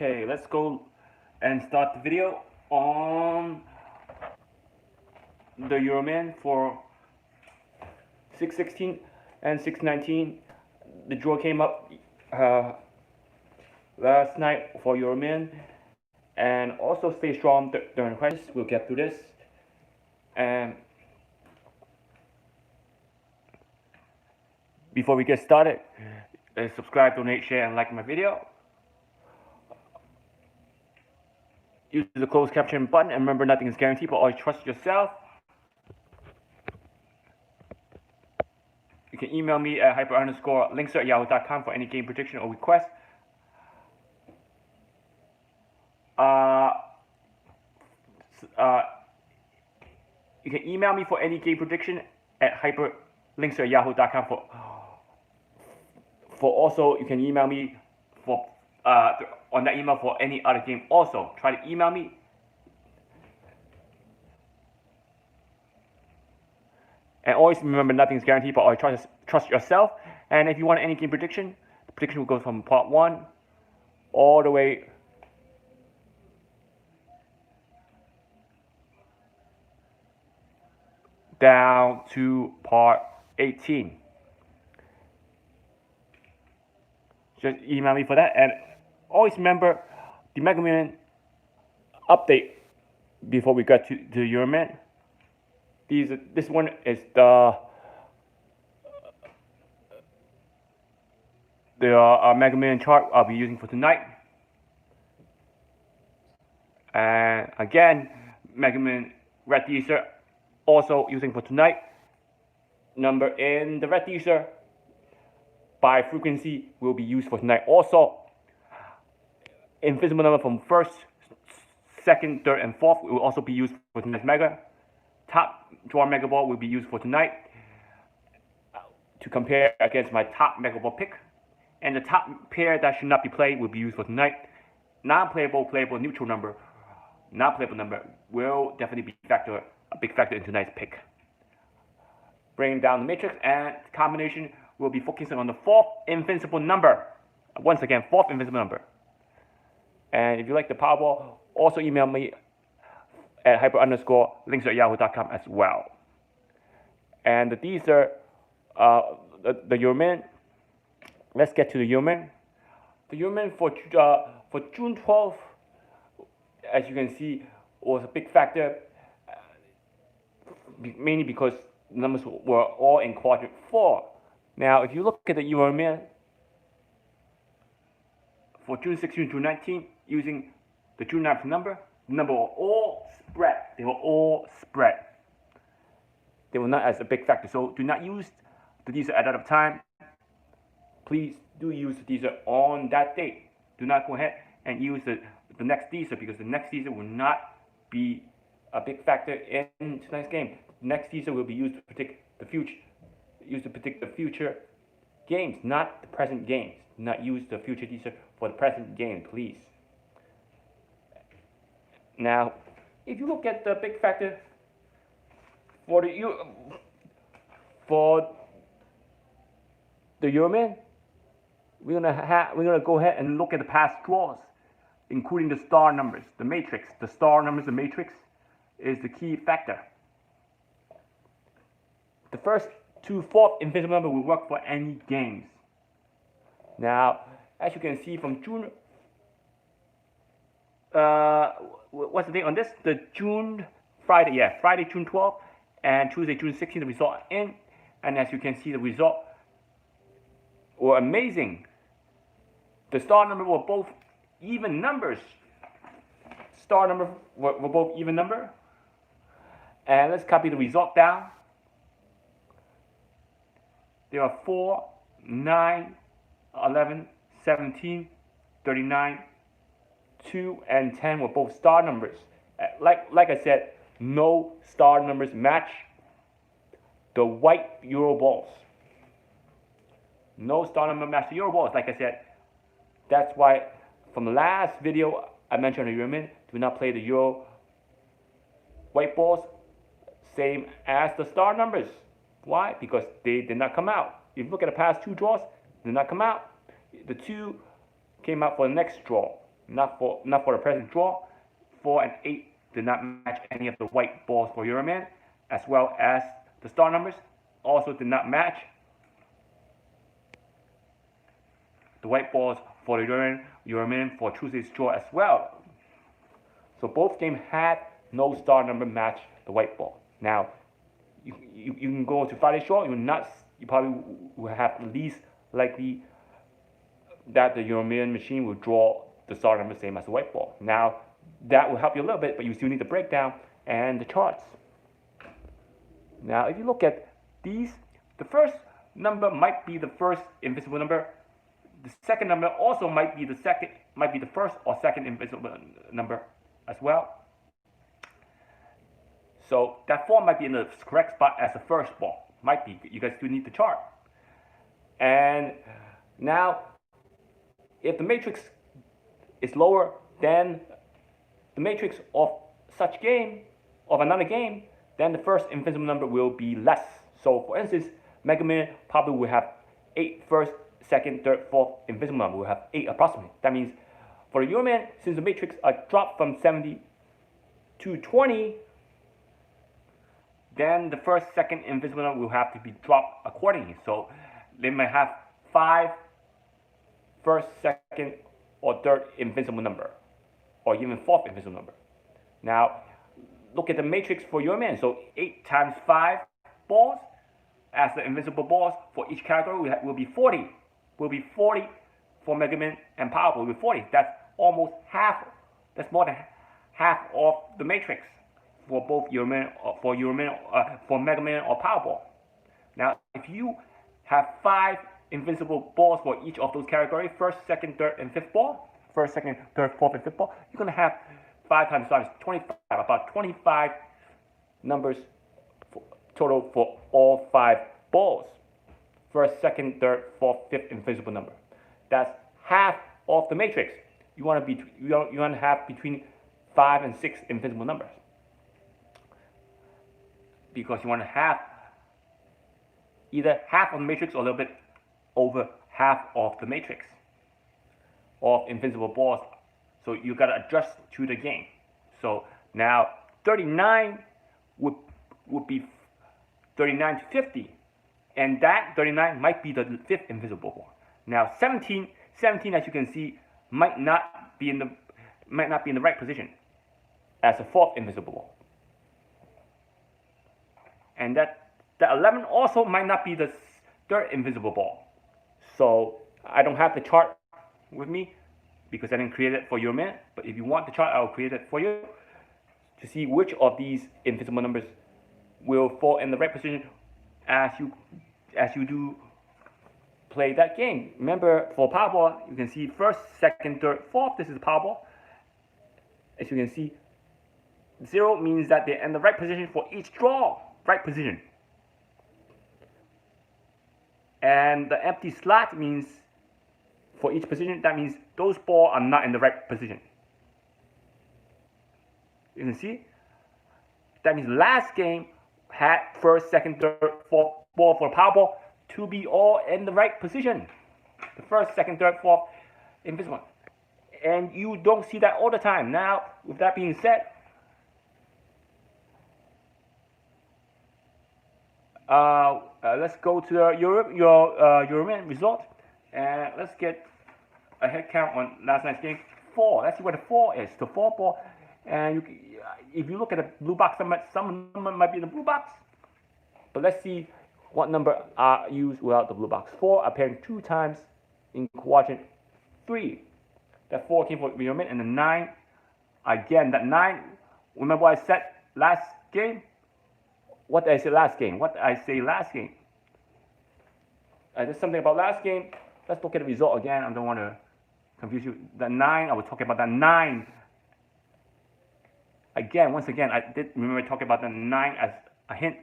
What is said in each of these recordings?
Okay, let's go and start the video on the Euroman for 616 and 619. The draw came up last night for Euroman, and also stay strong during the crisis. We'll get through this. And before we get started, subscribe, donate, share, and like my video. Use the closed caption button, and remember, nothing is guaranteed, but always trust yourself. You can email me at hyper_linkster@yahoo.com for any game prediction or request. You can email me for any game prediction at hyperlinkster@yahoo.com for also you can email me for on that email for any other game. Also, try to email me. And always remember, nothing is guaranteed, but always trust yourself. And if you want any game prediction, the prediction will go from part 1 all the way down to part 18. Just email me for that. And always remember the Mega Man update before we get to Euroman. This one is the Mega Man chart I'll be using for tonight. And again, Mega Man Red Dster also using for tonight. Number in the Red Dster by frequency will be used for tonight. Also, Invincible number from 1st, 2nd, 3rd, and 4th will also be used for tonight's Mega. Top draw Mega Ball will be used for tonight to compare against my top Mega Ball pick. And the top pair that should not be played will be used for tonight. Non-playable, playable, neutral number, non-playable number will definitely be a big factor in tonight's pick. Bringing down the matrix, and the combination will be focusing on the 4th Invincible number. Once again, 4th Invincible number. And if you like the Powerball, also email me at hyper_linkster@yahoo.com as well. And the Dster, the Euroman. Let's get to the Euroman. The Euroman for June 12th, as you can see, was a big factor, mainly because the numbers were all in quadrant 4. Now, if you look at the Euroman for June 16 to June 19, using the June 9th number, the number were all spread. They were all spread. They were not as a big factor. So do not use the Dster at that time. Please do use the Dster on that date. Do not go ahead and use the next Dster, because the next Dster will not be a big factor in tonight's game. The next Dster will be used to predict the future. Used to predict the future games, not the present games. Do not use the future Dster for the present game, please. Now, if you look at the big factor for the Euroman, we're gonna go ahead and look at the past draws, including the star numbers, the matrix. The star numbers, the matrix, is the key factor. The first to 4th Invincible number will work for any games. Now, as you can see from June, what's the date on this? The Friday, June 12th, and Tuesday, June 16th, the result in. And as you can see, the result were amazing. The star number were both even numbers. Star number were both even number. And let's copy the result down. There are 4, 9, 11, 17, 39, 2, and 10 were both star numbers. Like I said, no star numbers match the white Euro balls. No star number match the Euro balls, like I said. That's why from the last video I mentioned the Euroman, do not play the Euro white balls same as the star numbers. Why? Because they did not come out. If you look at the past 2 draws, they did not come out. The 2 came out for the next draw. not for the present draw. 4 and 8 did not match any of the white balls for Euroman, as well as the star numbers also did not match the white balls for the Euroman for Tuesday's draw as well. So both games had no star number match the white ball. Now, you can go to Friday's draw. You probably will have least likely that the European machine will draw the star number same as the white ball. Now, that will help you a little bit, but you still need the breakdown and the charts. Now, if you look at these, the first number might be the first invisible number. The second number also might be the first or second invisible number as well. So that 4 might be in the correct spot as the first ball. Might be. You guys do need the chart. And now, if the matrix is lower than the matrix of such game, of another game, then the first invisible number will be less. So for instance, Mega Man probably will have 8 first, second, third, fourth invisible number. Will have 8 approximately. That means for the Euroman, since the matrix are dropped from 70 to 20, then the first, second invisible number will have to be dropped accordingly. So they might have 5 first, second, or third invisible number, or even fourth invisible number. Now, look at the matrix for your man. So 8 times 5 balls as the invisible balls for each category will be 40. Will be 40 for Mega Man and Powerball will be 40. That's almost half. That's more than half of the matrix for both for Mega Man or Powerball. Now, if you have 5 invincible balls for each of those categories, first, second, third, and fifth ball, first, second, third, fourth, and fifth ball, you're going to have 5 times 5 is 25, about 25 numbers total for all 5 balls. First, second, third, fourth, fifth invisible number. That's half of the matrix. You want to have between 5 and 6 invisible numbers, because you want to have either half of the matrix or a little bit over half of the matrix of invisible balls. So you got to adjust to the game. So now 39 would be 39 to 50, and that 39 might be the 5th invisible ball. Now 17 as you can see might not be in the right position as a 4th invisible ball. And that 11 also might not be the 3rd invisible ball. So I don't have the chart with me because I didn't create it for your man. But if you want the chart, I'll create it for you to see which of these invisible numbers will fall in the right position as you do play that game. Remember, for Powerball, you can see first, second, third, fourth. This is Powerball. As you can see, 0 means that they're in the right position for each draw. Right position. And the empty slot means for each position, that means those balls are not in the right position. You can see? That means last game had first, second, third, fourth ball for Powerball to be all in the right position. The first, second, third, fourth invisible. And you don't see that all the time. Now, with that being said, let's go to your Euroman result, and let's get a head count on last night's game. 4. Let's see what the 4 is. The 4 ball, and if you look at the blue box, some number might be in the blue box, but let's see what number are used without the blue box. 4 appearing 2 times in quadrant 3. That 4 came for Euroman, and the 9 again. That 9. Remember what I said last game? What did I say last game? There's something about last game. Let's look at the result again. I don't want to confuse you. The 9, I was talking about that 9. Again, once again, I did remember talking about the 9 as a hint.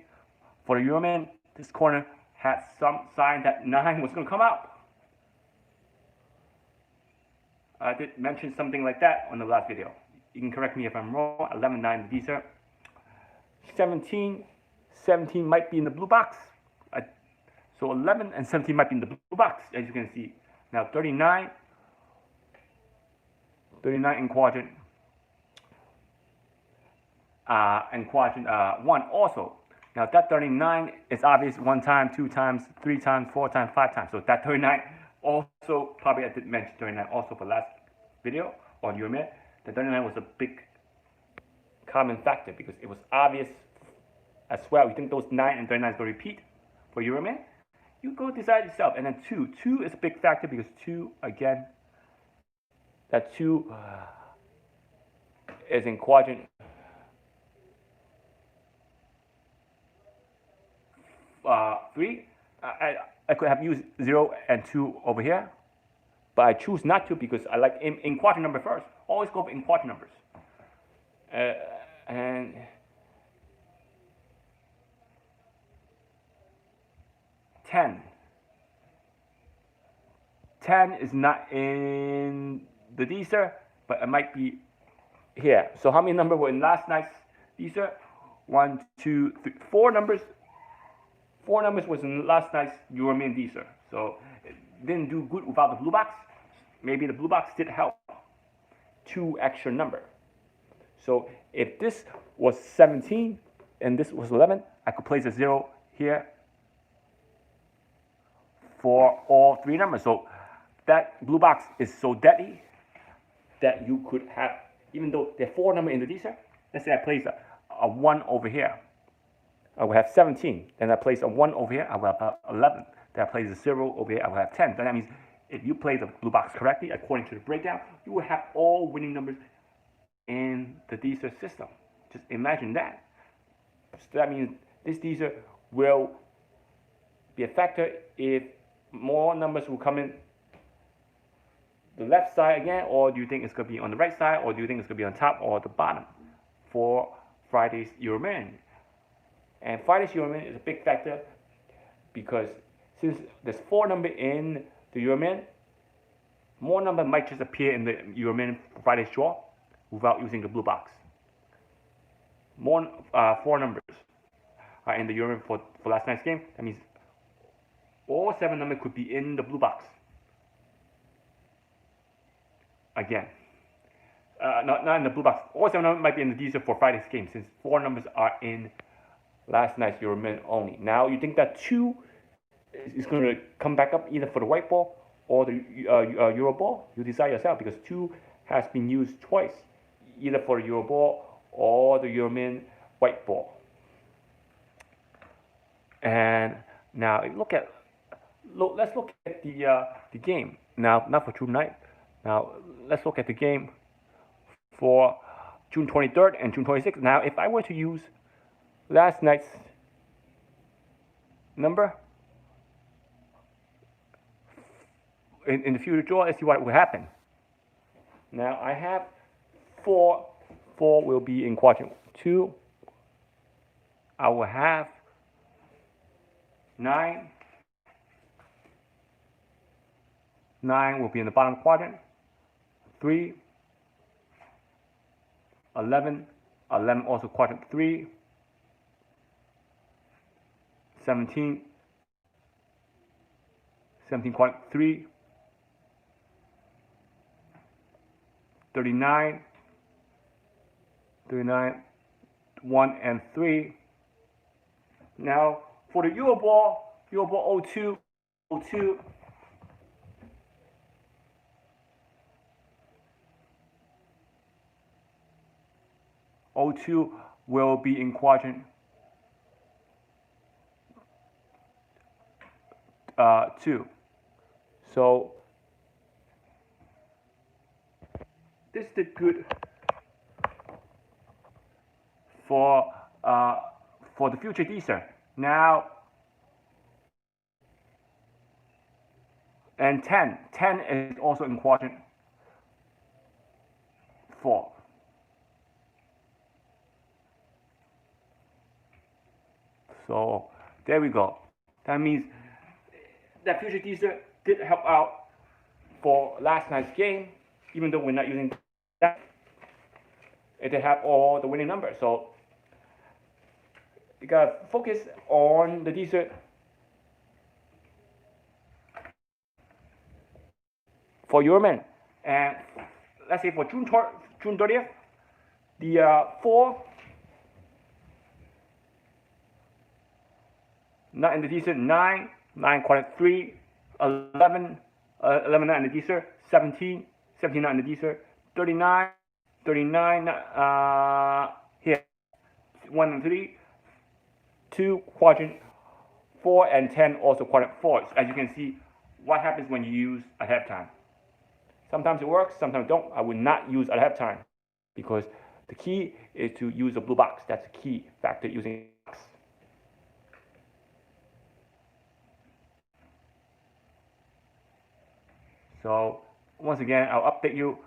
For the Euroman, this corner had some sign that 9 was going to come out. I did mention something like that on the last video. You can correct me if I'm wrong. 11, 9, the Dster. 17 might be in the blue box. So 11 and 17 might be in the blue box, as you can see. Now 39 39 in quadrant. And quadrant 1 also. Now that 39 is obvious 1 time, 2 times, 3 times, 4 times, 5 times. So that 39 also, probably I did mention 39 also for last video on Euroman. The 39 was a big common factor because it was obvious as well. You think those 9 and 39 is going to repeat for Euroman? You go decide yourself. And then 2. 2 is a big factor because 2, again, that 2 is in quadrant 3. I could have used 0 and 2 over here, but I choose not to because I like in quadrant number first. Always go in quadrant numbers. And 10. 10 is not in the Dster, but it might be here. So how many numbers were in last night's Dster? 1, 2, 3, 4 numbers. 4 numbers was in last night's Euroman Dster. So it didn't do good without the blue box. Maybe the blue box did help. 2 extra number. So if this was 17 and this was 11, I could place a 0 here for all 3 numbers. So that blue box is so deadly that you could have, even though there are 4 numbers in the Dster, let's say I place a 1 over here. I will have 17. Then I place a 1 over here, I will have 11. Then I place a 0 over here, I will have 10. Then that means if you play the blue box correctly, according to the breakdown, you will have all winning numbers in the Dster system. Just imagine that. So that means this Dster will be a factor if more numbers will come in the left side again, or do you think it's going to be on the right side, or do you think it's going to be on top or the bottom for Friday's Euroman? And Friday's Euroman is a big factor because since there's 4 numbers in the Euroman, more number might just appear in the Euroman for Friday's draw without using the blue box. More 4 numbers are in the Euroman for last night's game. That means all 7 numbers could be in the blue box. Again, not in the blue box. All 7 numbers might be in the Dster for Friday's game since 4 numbers are in last night's Euroman only. Now you think that 2 is going to come back up either for the white ball or the Euro ball? You decide yourself because 2 has been used twice, either for the Euro ball or the Euroman white ball. And now let's look at the game. Now, not for tonight. Now let's look at the game for June 23rd and June 26th. Now, if I were to use last night's number in the future draw, let's see what will happen. Now I have 4. 4 will be in quadrant 2. I will have 9. 9 will be in the bottom quadrant. 3. 11. 11 also quadrant 3. 17. 17 quadrant 3. 39. 39. 1 and 3. Now for the Euro ball 02. 02. O2 will be in quadrant 2. So this did good for the future Dster. Now, and 10. 10 is also in quadrant 4. So there we go. That means that future Dster did help out for last night's game, even though we're not using that. It did have all the winning numbers. So you gotta focus on the Dster for Euroman. And let's say for June 30th, the 4 not in the Dster, 9 quadrant 3, 11 not in the Dster, 17 not in the Dster, 39 here, 1 and 3, 2 quadrant 4, and 10 also quadrant 4. So as you can see, what happens when you use ahead of time. Sometimes it works, sometimes it don't. I would not use ahead of time because the key is to use a blue box. That's the key factor using box. So once again, I'll update you,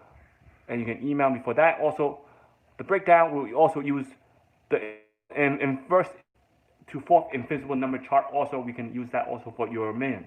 and you can email me for that. Also, the breakdown will also use the in first to fourth invisible number chart. Also, we can use that also for your min.